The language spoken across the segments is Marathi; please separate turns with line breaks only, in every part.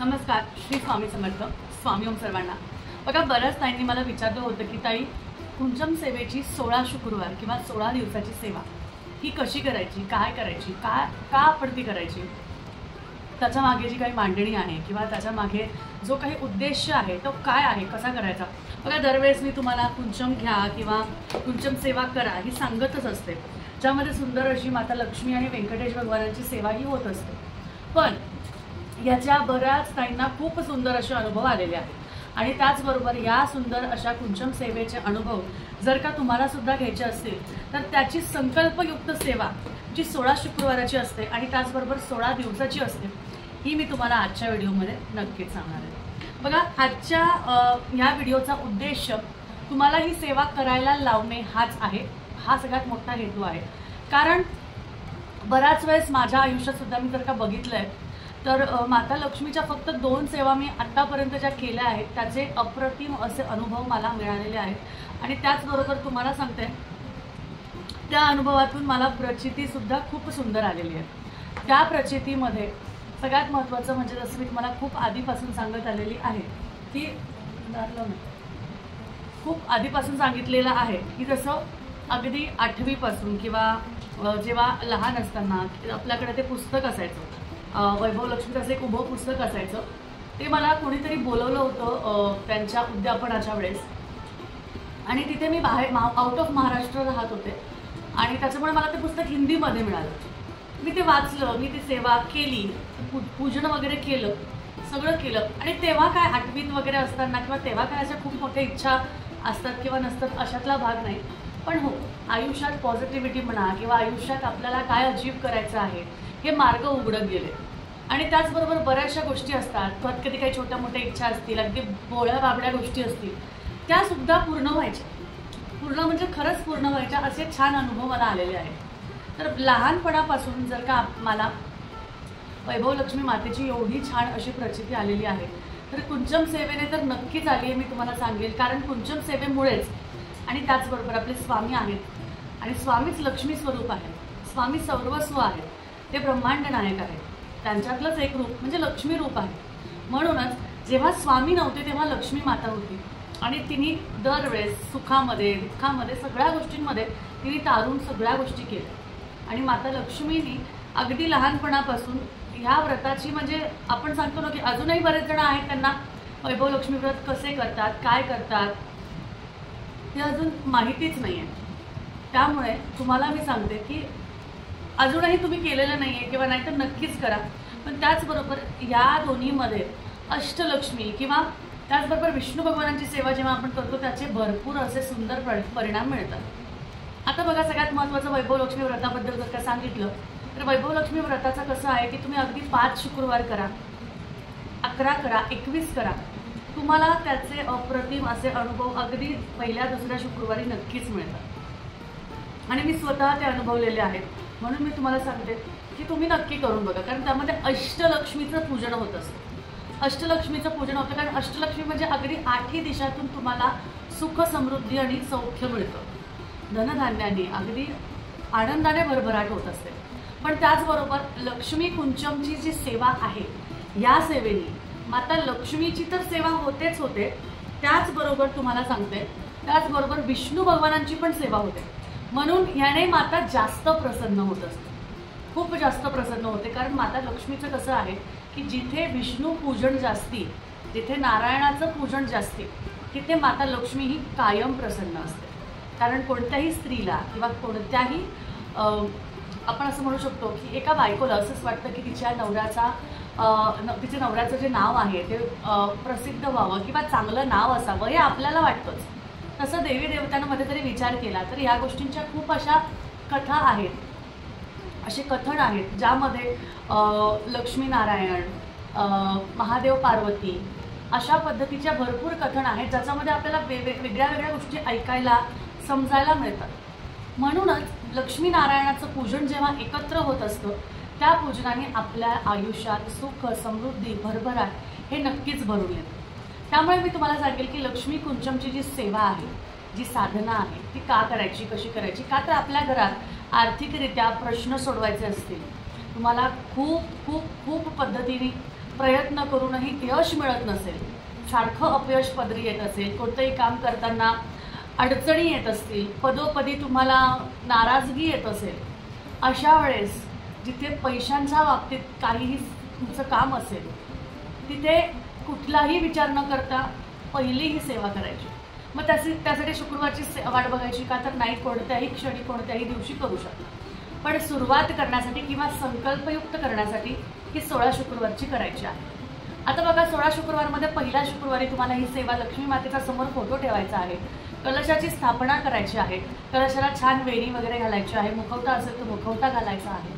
नमस्कार, श्री स्वामी समर्थ. स्वामी ओम सर्वांना. बघा, बऱ्याच ताईंनी मला विचारलं होतं की ताई, कुंचम सेवेची 16 शुक्रवार किंवा 16 दिवसाची सेवा ही कशी करायची, काय करायची, का आपण ती करायची, त्याच्या मागे जी काही मांडणी आहे किंवा त्याच्या मागे जो काही उद्देश आहे तो काय आहे, कसा करायचा. बघा, दरवेळेस मी तुम्हाला कुंचम घ्या किंवा कुंचम सेवा करा ही सांगतच असते, ज्यामध्ये सुंदर अशी माता लक्ष्मी आणि व्यंकटेश भगवानांची सेवाही होत असते. पण याच्या बऱ्याच ताईंना खूप सुंदर असे अनुभव आलेले आहेत आणि त्याचबरोबर या सुंदर अशा कुंचम सेवेचे अनुभव जर का तुम्हाला सुद्धा घ्यायचे असतील तर त्याची संकल्पयुक्त सेवा जी 16 शुक्रवाराची असते आणि त्याचबरोबर 16 दिवसाची असते ही मी तुम्हाला आजच्या व्हिडिओमध्ये नक्कीच सांगणार आहे. बघा, आजच्या ह्या व्हिडिओचा उद्देश तुम्हाला ही सेवा करायला लावणे हाच आहे. हा सगळ्यात मोठा हेतू आहे. कारण बऱ्याच वेळेस माझ्या आयुष्यात सुद्धा मी जर का बघितलंय तर माता लक्ष्मीच्या फक्त 2 सेवा मी आत्तापर्यंत ज्या केल्या आहेत त्याचे अप्रतिम असे अनुभव मला मिळालेले आहेत आणि त्याचबरोबर तुम्हाला सांगते त्या अनुभवातून मला प्रचितीसुद्धा खूप सुंदर आलेली आहे. त्या प्रचितीमध्ये सगळ्यात महत्त्वाचं म्हणजे जसं मी तुम्हाला खूप आधीपासून सांगत आलेली आहे की खूप आधीपासून सांगितलेलं आहे की जसं अगदी 8वीपासून किंवा जेव्हा लहान असताना आपल्याकडे ते पुस्तक असायचं, वैभव लक्ष्मीचं असं एक उभं पुस्तक असायचं, ते मला कोणीतरी बोलवलं होतं त्यांच्या उद्यापनाच्या वेळेस आणि तिथे मी बाहेर आउट ऑफ महाराष्ट्र राहत होते आणि त्याच्यामुळे मला ते पुस्तक हिंदीमध्ये मिळालं. मी ते वाचलं, मी ती सेवा केली, पूजन वगैरे केलं, सगळं केलं. आणि तेव्हा काय 8वीत वगैरे असताना किंवा तेव्हा काय अशा खूप मोठ्या इच्छा असतात किंवा नसतात अशातला भाग नाही. पण हो, आयुष्यात पॉझिटिव्हिटी म्हणा किंवा आयुष्यात आपल्याला काय अचीव करायचं आहे हे मार्ग उघडत गेले आणि त्याचबरोबर बऱ्याचशा गोष्टी असतात, कधी काही छोट्या मोठ्या इच्छा असतील, अगदी बोळ्या बाबड्या गोष्टी असतील, त्यासुद्धा पूर्ण व्हायच्या. पूर्ण म्हणजे खरंच पूर्ण व्हायच्या असे छान अनुभव मला आलेले आहेत. तर लहानपणापासून जर का मला वैभव लक्ष्मी मातेची एवढी छान अशी प्रचिती आलेली आहे तर कुंचम सेवेने तर नक्कीच आली आहे, मी तुम्हाला सांगेल. कारण कुंचम सेवेमुळेच आणि त्याचबरोबर आपले स्वामी आहेत आणि स्वामीच लक्ष्मी स्वरूप आहे, स्वामी सर्वस्व आहेत, ते ब्रह्मांड नायक आहेत, त्यांच्यातलंच एक रूप म्हणजे लक्ष्मी रूप आहे. म्हणूनच जेव्हा स्वामी नव्हते तेव्हा लक्ष्मी माता होती आणि तिने दरवेळेस सुखामध्ये दुःखामध्ये सगळ्या गोष्टींमध्ये तिने तारून सगळ्या गोष्टी केल्या आणि माता लक्ष्मीनी अगदी लहानपणापासून ह्या व्रताची म्हणजे आपण सांगतो ना की अजूनही बरेच जण आहेत त्यांना वैभव लक्ष्मी व्रत कसे करतात, काय करतात हे अजून माहितीच नाही आहे. त्यामुळे तुम्हाला मी सांगते की अजूनही तुम्ही केलेलं नाही आहे किंवा नाही तर नक्कीच करा. पण त्याचबरोबर या दोन्हीमध्ये अष्टलक्ष्मी किंवा त्याचबरोबर विष्णू भगवानांची सेवा जेव्हा आपण करतो त्याचे भरपूर असे सुंदर परिणाम मिळतात. आता बघा, सगळ्यात महत्त्वाचं वैभव लक्ष्मी व्रताबद्दल जर का सांगितलं तर वैभव लक्ष्मी व्रताचं कसं आहे की तुम्ही अगदी 5 शुक्रवार करा, 11 करा, 21 करा, तुम्हाला त्याचे अप्रतिम असे अनुभव अगदी पहिल्या दुसऱ्या शुक्रवारी नक्कीच मिळतात आणि मी स्वतः ते अनुभवलेले आहेत. म्हणून मी तुम्हाला सांगते की तुम्ही नक्की करून बघा. कारण त्यामध्ये अष्टलक्ष्मीचं पूजन होत असतं, अष्टलक्ष्मीचं पूजन होतं. कारण अष्टलक्ष्मी म्हणजे अगदी 8ही दिशातून तुम्हाला सुख, समृद्धी आणि सौख्य मिळतं, धनधान्याने अगदी आनंदाने भरभराट होत असते. पण त्याचबरोबर लक्ष्मी कुंचमची जी सेवा आहे या सेवेने माता लक्ष्मीची तर सेवा होतेच होते, त्याचबरोबर तुम्हाला सांगते त्याचबरोबर विष्णू भगवानांची पण सेवा होते. म्हणून याने माता जास्त प्रसन्न होत असते, खूप जास्त प्रसन्न होते. कारण माता लक्ष्मीचं कसं आहे की जिथे विष्णू पूजन जास्ती, जिथे नारायणाचं पूजन जास्ती, तिथे माता लक्ष्मी ही कायम प्रसन्न असते. कारण कोणत्याही स्त्रीला किंवा कोणत्याही आपण असं म्हणू शकतो की एका बायकोला असंच वाटतं की तिच्या तिच्या नवऱ्याचं जे नाव आहे ते प्रसिद्ध व्हावं किंवा चांगलं नाव असावं हे आपल्याला वाटतंच. तसं देवी देवतांमध्ये जरी विचार केला तर या गोष्टींच्या खूप अशा कथा आहेत, असे कथन आहेत ज्यामध्ये लक्ष्मीनारायण, महादेव पार्वती अशा पद्धतीच्या भरपूर कथन आहेत ज्याच्यामध्ये आपल्याला वेगळ्या वेगळ्या गोष्टी ऐकायला समजायला मिळतात. म्हणूनच लक्ष्मीनारायणाचं पूजन जेव्हा एकत्र होत असतं त्या पूजनाने आपल्या आयुष्यात सुख, समृद्धी, भरभराट हे नक्कीच भरून येतं. त्यामुळे मी तुम्हाला सांगेल की लक्ष्मी कुंचमची जी सेवा आहे, जी साधना आहे ती का करायची, कशी करायची. का तर आपल्या घरात आर्थिकरित्या प्रश्न सोडवायचे असतील, तुम्हाला खूप खूप खूप पद्धतीने प्रयत्न करूनही यश मिळत नसेल, सारखं अपयश पदरी येत असेल, कोणतंही काम करताना अडचणी येत असतील, पदोपदी तुम्हाला नाराजगी येत असेल, अशा वेळेस जिथे पैशांच्या बाबतीत काहीही तुमचं काम असेल तिथे कुठलाही विचार न करता पहिली ही सेवा करायची. मग त्यासाठी शुक्रवारची वाट बघायची का, तर नाही, कोणत्याही क्षणी कोणत्याही दिवशी करू शकता. पण सुरुवात करण्यासाठी किंवा संकल्पयुक्त करण्यासाठी ही 16 शुक्रवारची करायची आहे. आता बघा, 16 शुक्रवारमध्ये पहिल्या शुक्रवारी तुम्हाला ही सेवा लक्ष्मी मातेचा समोर फोटो ठेवायचा आहे, कलशाची स्थापना करायची आहे, कलशाला छान वेणी वगैरे घालायची आहे, मुखवटा असेल तर मुखवटा घालायचा आहे.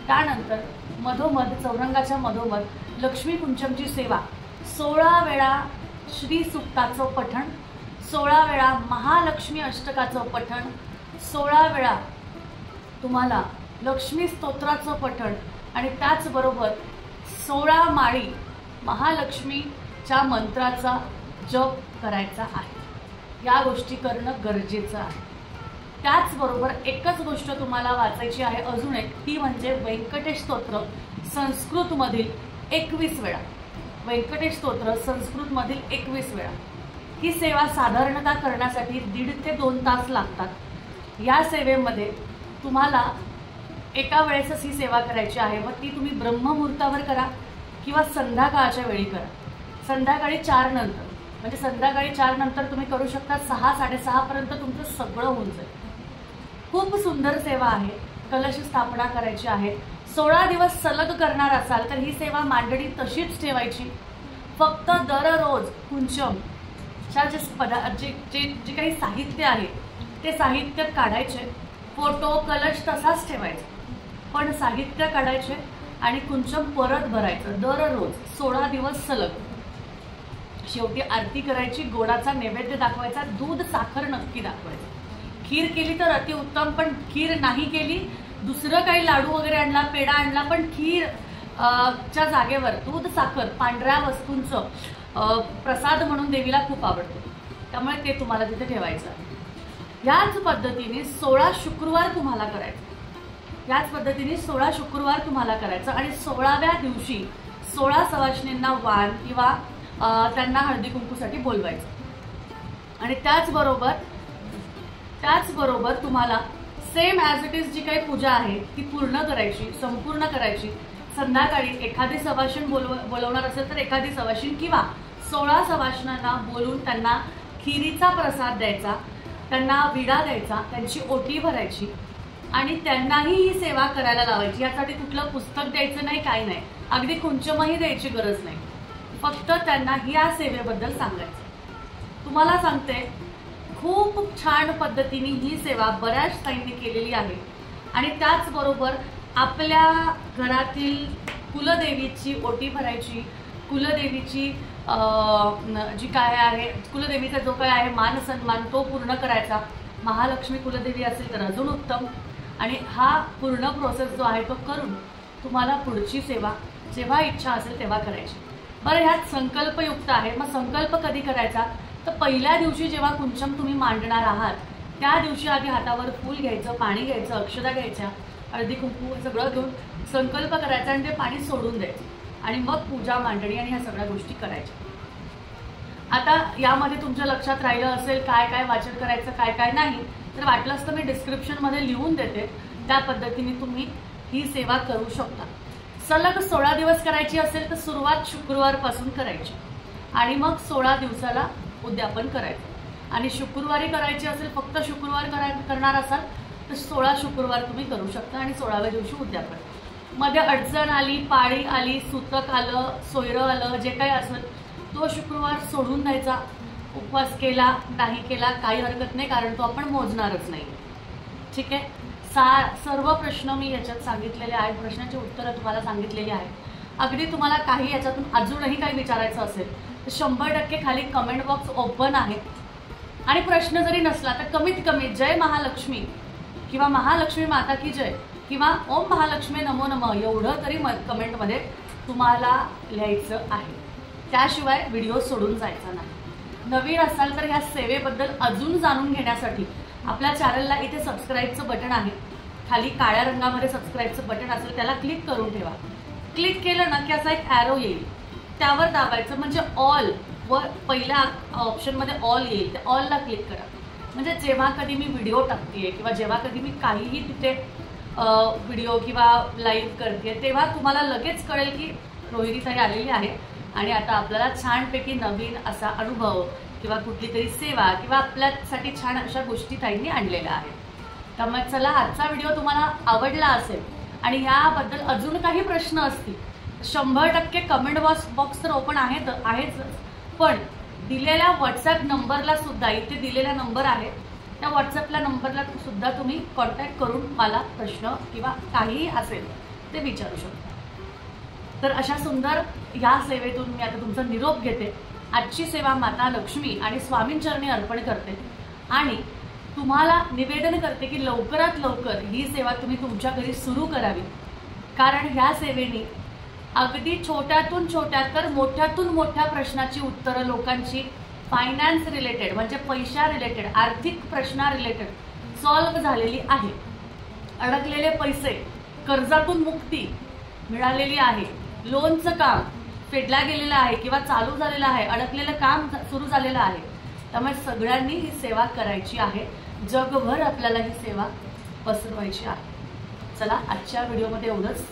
त्यानंतर मधोमध चौरंगाच्या मधोमध लक्ष्मी कुंचमची सेवा 16 वेळा श्री सुक्ताचं पठण, 16 वेळा महालक्ष्मी अष्टकाचं पठण, 16 वेळा तुम्हाला लक्ष्मी स्तोत्राचं पठण आणि त्याचबरोबर 16 माळी महालक्ष्मीच्या मंत्राचा जप करायचा आहे. या गोष्टी करणं गरजेचं आहे. त्याचबरोबर एकच गोष्ट तुम्हाला वाचायची आहे अजून एक, ती म्हणजे व्यंकटेश स्तोत्र संस्कृतमधील 21 वेळा. व्यंकटेश स्तोत्र संस्कृतमधील 21 वेळा. ही सेवा साधारणतः करण्यासाठी 1.5 ते 2 तास लागतात. या सेवेमध्ये तुम्हाला एका वेळेसच ही सेवा करायची आहे. मग ती तुम्ही ब्रह्ममुहूर्तावर करा किंवा संध्याकाळच्या वेळी करा. संध्याकाळी 4 नंतर, म्हणजे संध्याकाळी 4 नंतर तुम्ही करू शकता. 6-6:30 पर्यंत तुमचं सगळं होऊन जाईल. खूप सुंदर सेवा आहे. कलश स्थापना करायची आहे. 16 दिवस सलग करणार असाल तर ही सेवा मांडणी तशीच ठेवायची. फक्त दररोज कुंचमच्या जे काही साहित्य आहे ते साहित्य काढायचे, फोटो कलश तसाच ठेवायचा, पण साहित्य काढायचे आणि कुंचम परत भरायचं दररोज 16 दिवस सलग. शेवटी आरती करायची, गोडाचा नैवेद्य दाखवायचा, दूध साखर नक्की दाखवायचं. खीर केली तर अतिउत्तम, पण खीर नाही केली, दुसरं काही लाडू वगैरे आणला, पेढा आणला, पण खीर च्या जागेवर दूध साखर पांढऱ्या वस्तूंचं प्रसाद म्हणून देवीला खूप आवडतो, त्यामुळे ते तुम्हाला तिथे ठेवायचं आहे. याच पद्धतीने 16 शुक्रवार तुम्हाला करायचं. याच पद्धतीने 16 शुक्रवार तुम्हाला करायचं आणि 16व्या दिवशी 16 सवाष्णींना वाण किंवा त्यांना हळदी कुंकूसाठी बोलवायचं. आणि त्याचबरोबर तुम्हाला सेम ॲज इट इज जी काही पूजा आहे ती पूर्ण करायची, संपूर्ण करायची. संध्याकाळी एखादी सवाष्ण बोलवणार असेल तर एखादी सवाष्ण किंवा 16 सवाष्णांना बोलून त्यांना खिरीचा प्रसाद द्यायचा, त्यांना विडा द्यायचा, त्यांची ओटी भरायची आणि त्यांनाही ही सेवा करायला लावायची. यासाठी कुठलं पुस्तक द्यायचं नाही, काही नाही, अगदी कुंचमही द्यायची गरज नाही, फक्त त्यांना या सेवेबद्दल सांगायचं. तुम्हाला सांगते, खूप छान पद्धतीने ही सेवा बऱ्याच ताईंनी केलेली आहे. आणि त्याचबरोबर आपल्या घरातील कुलदेवीची ओटी भरायची, कुलदेवीची जी काय आहे, कुलदेवीचा जो काय आहे मान सन्मान तो पूर्ण करायचा. महालक्ष्मी कुलदेवी असेल तर अजून उत्तम. आणि हा पूर्ण प्रोसेस जो आहे तो करून तुम्हाला पुढची सेवा जेव्हा इच्छा असेल तेव्हा करायची. बरं, ह्यात संकल्पयुक्त आहे. मग संकल्प कधी करायचा, तर पहिल्या दिवशी जेव्हा कुंचम तुम्ही मांडणार आहात त्या दिवशी आधी हातावर फूल घ्यायचं, पाणी घ्यायचं, अक्षता घ्यायच्या, हळदी कुंकू सगळं घेऊन संकल्प करायचा आणि ते पाणी सोडून द्यायचं आणि मग पूजा मांडणी आणि ह्या सगळ्या गोष्टी करायच्या. आता यामध्ये तुमच्या लक्षात राहिलं असेल काय काय वाचन करायचं, काय काय नाही, तर वाटलंच तर मी डिस्क्रिप्शनमध्ये लिहून देते. त्या पद्धतीने तुम्ही ही सेवा करू शकता. सलग 16 दिवस करायची असेल तर सुरुवात शुक्रवारपासून करायची आणि मग 16 दिवसाला उद्यापन करायचं. आणि शुक्रवारी करायची असेल, फक्त शुक्रवार करणार असाल तर 16 शुक्रवार तुम्ही करू शकता आणि 16व्या दिवशी उद्यापन. मध्ये अडचण आली, पाळी आली, सुतक आलं, सोयरं आलं, जे काही असेल तो शुक्रवार सोडून द्यायचा. उपवास केला नाही केला काही हरकत नाही, कारण तो आपण मोजणारच नाही. ठीक आहे. सर्व प्रश्न मी याच्यात सांगितलेले आहेत, प्रश्नाची उत्तरं तुम्हाला सांगितलेली आहेत. अगदी तुम्हाला काही याच्यातून अजूनही काही विचारायचं असेल तर 100% खाली कमेंट बॉक्स ओपन आहे. आणि प्रश्न जरी नसला तर कमीत कमी जय महालक्ष्मी किंवा महालक्ष्मी माता की जय किंवा ओम महालक्ष्मी नमो नमः एवढं तरी कमेंटमध्ये तुम्हाला लिहायचं आहे. त्याशिवाय व्हिडिओ सोडून जायचा नाही. नवीन असाल तर ह्या सेवेबद्दल अजून जाणून घेण्यासाठी आपल्या चॅनलला इथे सबस्क्राईबचं बटन आहे, खाली काळ्या रंगामध्ये सबस्क्राईबचं बटन असेल त्याला क्लिक करून ठेवा. क्लिक केलं ना की असा एक ॲरो येईल, त्यावर दाबायचं, म्हणजे ऑल व पहिल्या ऑप्शनमध्ये ऑल येईल, त्या ऑलला क्लिक करा. म्हणजे जेव्हा कधी मी व्हिडिओ टाकते किंवा जेव्हा कधी मी काहीही तिथे व्हिडिओ किंवा लाईव्ह करते तेव्हा तुम्हाला लगेच कळेल की रोहिणीताई आलेली आहे आणि आता आपल्याला छानपैकी नवीन असा अनुभव किंवा कुठली तरी सेवा किंवा आपल्यासाठी छान अशा गोष्टी ताईंनी आणलेल्या आहेत. त्यामुळे चला, आजचा व्हिडिओ तुम्हाला आवडला असेल आणि याबद्दल अजून काही प्रश्न असतील 100% कमेंट बॉक्स तर ओपन आहेच, पण दिलेल्या व्हॉट्सॲप नंबरला सुद्धा, इथे दिलेला नंबर आहे त्या व्हॉट्सॲपला नंबरला सुद्धा तुम्ही कॉन्टॅक्ट करून मला प्रश्न किंवा काहीही असेल ते विचारू शकता. तर अशा सुंदर या सेवेतून मी आता तुमचा निरोप घेते. आजची सेवा माता लक्ष्मी आणि स्वामींचरणी अर्पण करते आणि तुम्हाला निवेदन करते की लवकरात लवकर ही सेवा तुम्ही तुमच्या घरी सुरू करावी. कारण ह्या सेवेने अगदी छोट्यातून छोट्या तर मोठ्यातून मोठ्या प्रश्नाची उत्तरं लोकांची फायनान्स रिलेटेड म्हणजे पैशा रिलेटेड, आर्थिक प्रश्ना रिलेटेड सॉल्व्ह झालेली आहे. अडकलेले पैसे, कर्जातून मुक्ती मिळालेली आहे, लोनचं काम फेडला गेलेलं आहे किंवा चालू झालेलं आहे, अडकलेलं काम सुरू झालेलं आहे. त्यामुळे सगळ्यांनी ही सेवा करायची आहे. जगभर आपल्याला ही सेवा पसरवायची आहे. चला, आजच्या व्हिडिओमध्ये एवढंच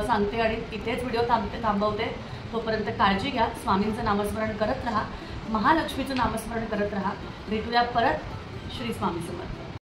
सांगते आणि इथेच व्हिडिओ थांबवते. तोपर्यंत काळजी घ्या, स्वामींचं नामस्मरण करत राहा, महालक्ष्मीचं नामस्मरण करत राहा. भेटूया परत. श्री स्वामी समर्थ.